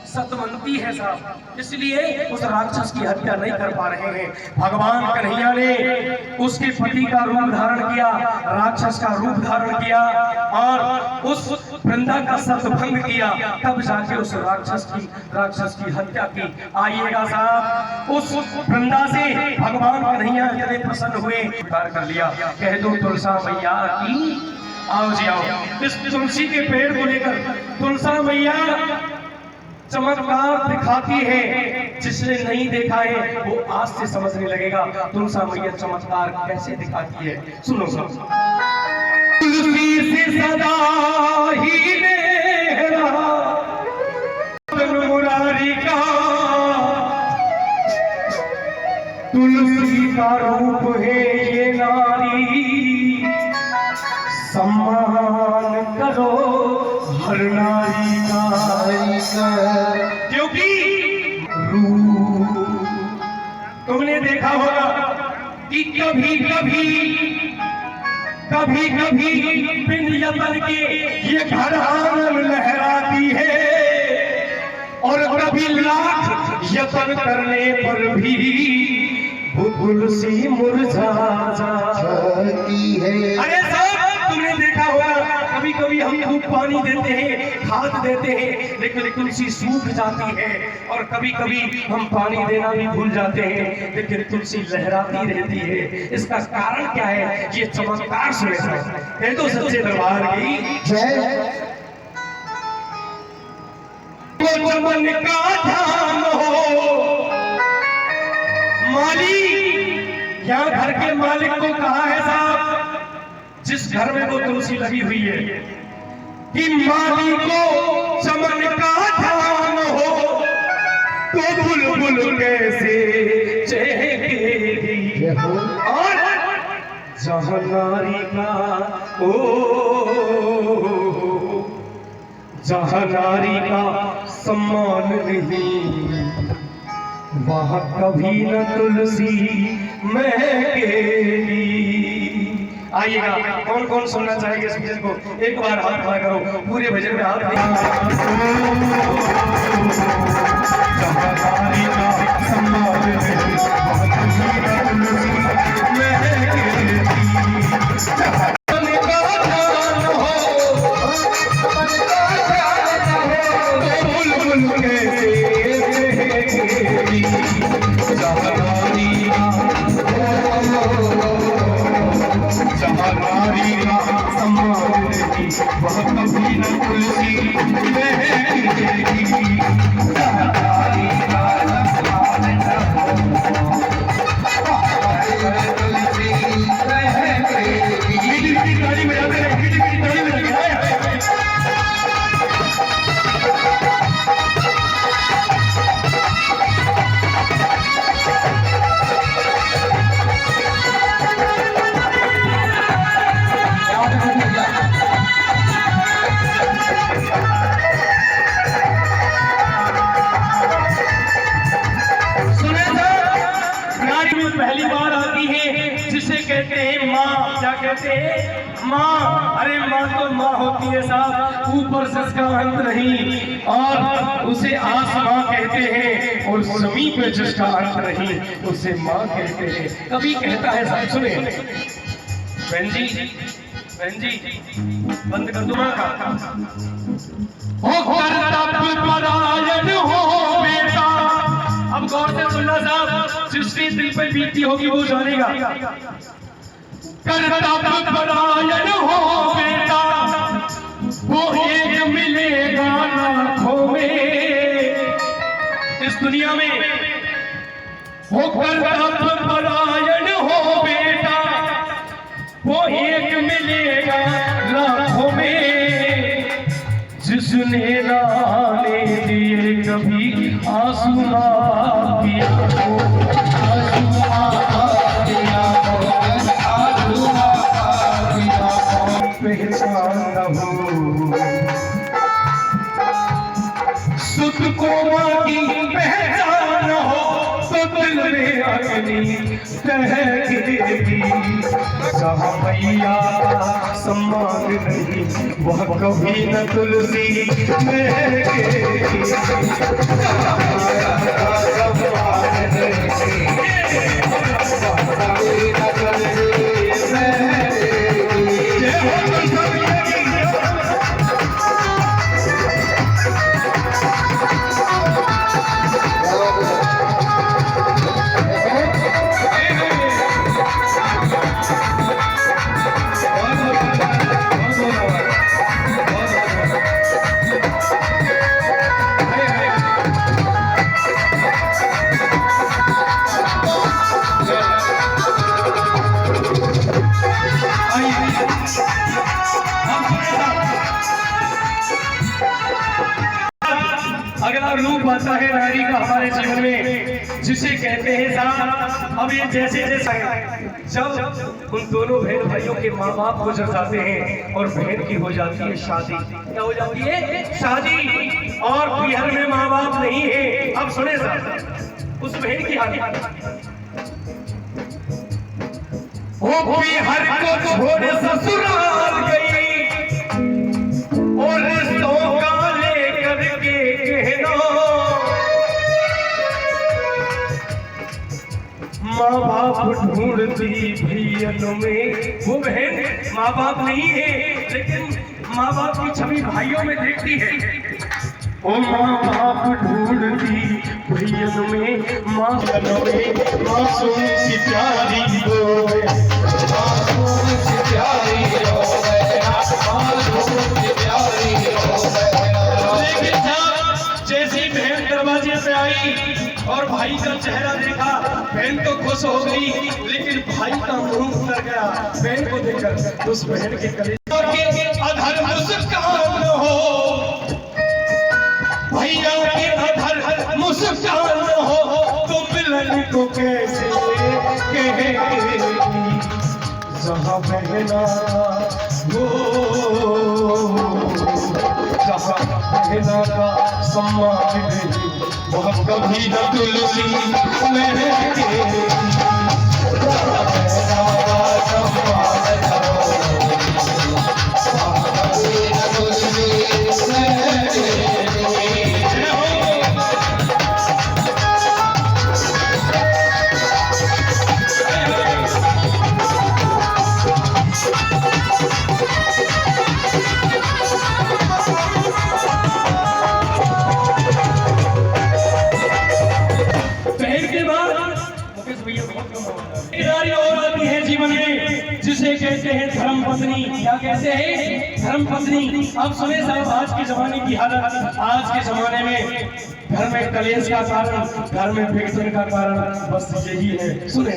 सतवंती है साहब, इसलिए उस राक्षस की हत्या नहीं कर पा रहे हैं। भगवान कन्हैया ने उसके पति का रूप धारण किया, राक्षस का रूप धारण किया और उस वृंदा का सतभंग किया, तब जाके उस राक्षस की हत्या की। आइएगा साहब, उस वृंदा से भगवान कन्हैया इतने प्रसन्न हुए, कर लिया। कह दो तुलसा मैया की आओ जी आओ। इस तुलसी के पेड़ को लेकर तुलसा मैया चमत्कार दिखाती है। जिसने नहीं देखा है वो आज से समझने लगेगा तुलसा मैया चमत्कार कैसे दिखाती है। सुनो सुनो। तुलसी से सदा ही मेरा मुरारी का, तुलसी का रूप है ये नारी, सम्मान करो हर नारी का, क्योंकि रूप तुमने देखा होगा कि कभी कभी बिन यतन के ये घर आंगन लहराती है और कभी लाख यतन करने पर भी तुलसी मुरझा जाती है। अरे तुमने देखा होगा कभी कभी हम खूब पानी देते हैं, खाद देते हैं, लेकिन तुलसी सूख जाती है और कभी कभी हम पानी देना भी भूल जाते हैं, लेकिन तुलसी लहराती रहती है। इसका कारण क्या है? ये चमत्कार सुने कह दो सच्चे दरबार की जय। चमन का धाम हो माली, यहाँ घर के मालिक को कहा है साहब, जिस घर में वो तुलसी लगी हुई है, कि माली को चमन का धाम हो तो बुलबुल कैसे चहकेगी, और जहाँ नारी का जहाँ नारी का सम्मान नहीं, वहाँ कभी न तुलसी महकेगी। आइएगा, कौन कौन सुनना चाहेंगे इस भजन को? एक बार हाथ खड़ा करो, पूरे भजन में हाथ पहली बार आती है जिसे कहते हैं माँ। क्या कहते हैं? माँ। अरे माँ तो माँ होती है साहब, ऊपर से इसका अंत नहीं, और उसे आसमां कहते हैं, और जमीन पे जिसका अंत नहीं उसे माँ कहते हैं। कभी कहता है साहब, सुने बहन जी बंद कर दो माँ का। अब गौर से सुनना साहब, जिसके दिल पे बीती होगी वो जानेगा। कर्तव्यपरायण हो बेटा, वो एक मिलेगा लाखों में इस दुनिया में। वो कर्तव्यपरायण हो बेटा, वो एक मिलेगा लाखों में, जिसने लाने दिए कभी आंसू किया हो, पहचान न हो सुत को माँ की पहचान हो, तो दिल में अग्नि दहकेगी। जहाँ मैया का सम्मान नहीं वह कभी न तुलसी महकेगी। अगला रूप आता है नारी का हमारे जीवन में, जिसे कहते हैं साहब। अब ये जैसे जैसे जब उन दोनों बहन भाइयों के माँ बाप गुजर जाते हैं और बहन की हो जाती है शादी। क्या हो जाती है? शादी। और बिहार में माँ बाप नहीं है। अब सुने साहब उस बहन की हालत। वो बिहार को छोड़ ससुराल गई और रिश्तों का लेकर के कहना, माँ बाप ढूंढती भैयन में। वो बहन माँ बाप नहीं है, लेकिन माँ बाप की छवि भाइयों में देखती है। ओ माँ बाप ढूंढती भैयन में, माँ में मासूम सी प्यारी हो, मासूम सी प्यारी हो, मासूम सी प्यारी हो। लेकिन जब जैसी बहन दरवाजे पे आई और भाई का चेहरा देखा, बहन तो खुश हो गई, लेकिन भाई का मुंह उतर गया बहन को देखकर। उस बहन के गले अधर मुस्कान हो, भैया के अधर मुस्कान हो, तो मिलन को कैसे कहेगी। जहाँ बहना हो, जहाँ बहना का सम्मान नहीं वह कभी न तुलसी महकेगी। जहाँ बहना का सम्मान कभी न तुलसी महकेगी। और आती है जीवन में, जिसे कहते हैं धर्म पत्नी। क्या कहते हैं? धर्म पत्नी। अब सुने साहब आज के जमाने की हालत। आज के जमाने में घर में कलेश का कारण, घर में बिगड़ने का कारण बस यही है। सुने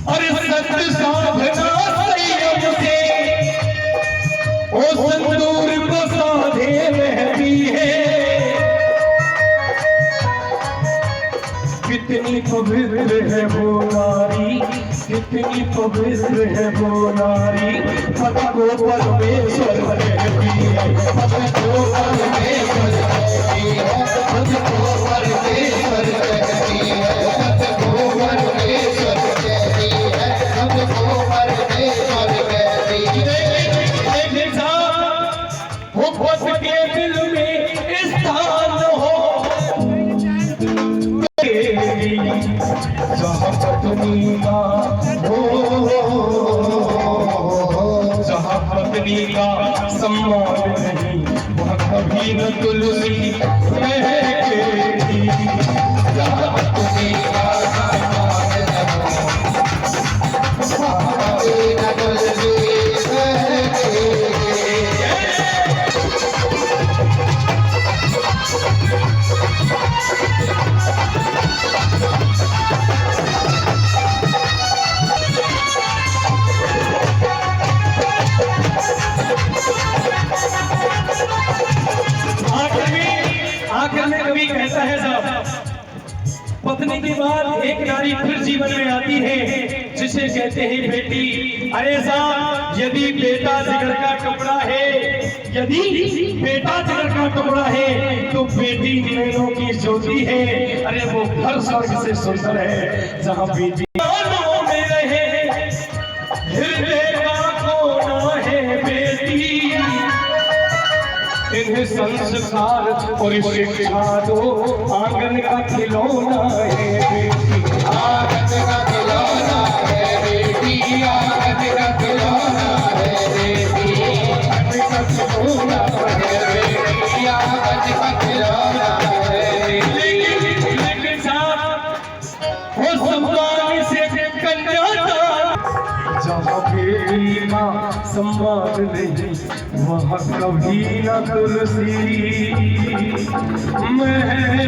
अरे सत्य साधना संयम से ओ संदूर को साधे रहती है। कितनी पवित्र है वो नारी, कितनी पवित्र है वो नारी। पद को परमेश्वर कहती है, पद को परमेश्वर कहती है, पद को परमेश्वर कहती है, पद को परमेश्वर कहती है, पद को परमेश्वर कहती है। लेकिन साहब वो पद के दिल में स्थान हो, जहाँ पत्नी का हो, जहाँ पत्नी का सम्मान नहीं वह कभी न तुलसी महकेगी। जहाँ पत्नी का सम्मान नहीं वह कभी न तुलसी महकेगी। आखिर में कभी कहता है साहब, पत्नी के बाद एक नारी फिर जीवन में आती है, जिसे कहते हैं बेटी। अरे साहब यदि बेटा जिगर का टुकड़ा है यदि बेटा जिगर का टुकड़ा है तो बेटी नैनों की ज्योति है। अरे वो घर स्वर्ग से सुंदर है जहाँ बेटी में रहे, हृदय का कोना है बेटी। इन्हें संस्कार और शिक्षा दो, आंगन का खिलौना है बेटी। आंगन का खिलौना है बेटी, आंगन का खिलौना है बेटी, आंगन का खिलौना है बेटी, आंगन का खिलौना है बेटी। लेकिन साहब वो सम्मान से कन्यादान, जहाँ बेटी माँ सम्मान नहीं वहाँ कभी न तुलसी महके।